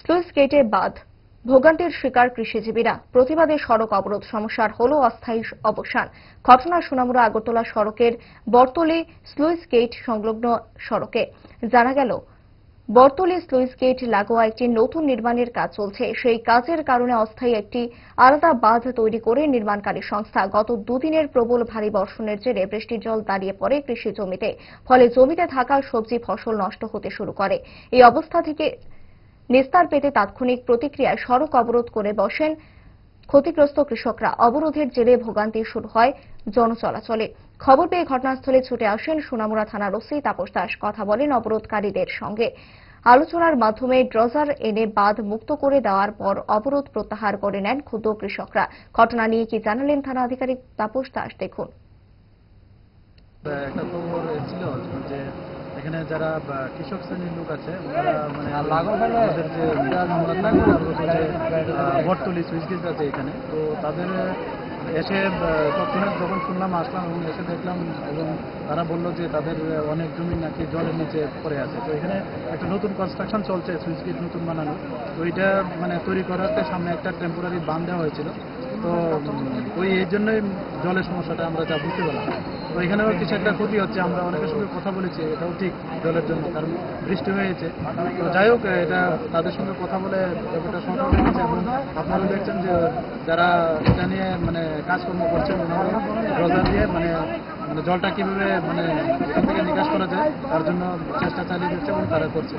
Sluice গেটে বাঁধ ভোগান্তির শিকার কৃষিজীবীরা প্রতিবাদে সড়ক অবরোধ সমস্যার হলো অস্থায়ী অবসান। ঘটনা সোনামুড়া আগরতলা সড়কের বরতলী স্লুইস গেট সংলগ্ন সড়কে। জানা গেল, বরতলী স্লুইস গেট লাগোয়া একটি নতুন নির্মাণের কাজ চলছে। সেই কাজের কারণে অস্থায়ী একটি আলাদা বাঁধ তৈরি করে নির্মাণকারী সংস্থা গত দুদিনের প্রবল ভারী বর্ষণের জেরে বৃষ্টির জল দাঁড়িয়ে পড়ে কৃষি জমিতে। ফলে জমিতে থাকা সবজি ফসল নষ্ট হতে শুরু করে। এই অবস্থা থেকে নিস্তার পেতে তাৎক্ষণিক প্রতিক্রিয়ায় সড়ক অবরোধ করে বসেন ক্ষতিগ্রস্ত কৃষকরা। অবরোধের জেরে ভোগান্তি শুরু হয় জনচলাচলে। খবর পেয়ে ঘটনাস্থলে ছুটে আসেন সোনামুড়া থানার ওসি তাপস দাস। কথা বলেন অবরোধকারীদের সঙ্গে। আলোচনার মাধ্যমে ড্রজার এনে বাঁধ মুক্ত করে দেওয়ার পর অবরোধ প্রত্যাহার করে নেন ক্ষুব্ধ কৃষকরা। ঘটনা নিয়ে কি জানালেন থানা আধিকারিক তাপস দাস, দেখুন। একটা খবর ছিল যে এখানে যারা কৃষক শ্রেণীর লোক আছে ওনারা আমাদের যে বটতলী সুইচ গেট আছে এখানে, তো তাদের এসে তৎক্ষণাৎ যখন শুনলাম আসলাম এবং এসে দেখলাম, এবং তারা বললো যে তাদের অনেক জমি নাকি জলের নিচে পড়ে আছে। তো এখানে একটা নতুন কনস্ট্রাকশন চলছে, সুইচ গেট নতুন বানানো। তো ওইটা তৈরি করাতে সামনে একটা টেম্পোরারি বাঁধ দেওয়া হয়েছিল। তো এই জন্যই জলের সমস্যাটা আমরা যা বুঝতে পারলাম। তো এখানেও কিছু একটা ক্ষতি হচ্ছে। আমরা অনেকের সঙ্গে কথা বলেছি, এটাও ঠিক জলের জন্য, কারণ বৃষ্টি হয়েছে। তো যাই হোক, এটা তাদের সঙ্গে কথা বলে ব্যাপারটা সমাধান হয়েছে। এবং আপনারা দেখছেন যে যারা এটা নিয়ে কাজকর্ম করছেন, ওনারা ড্রজার দিয়ে জলটা কিভাবে এখান থেকে নিকাশ করা যায় তার জন্য চেষ্টা চালিয়ে দিচ্ছে এবং তারা করছে।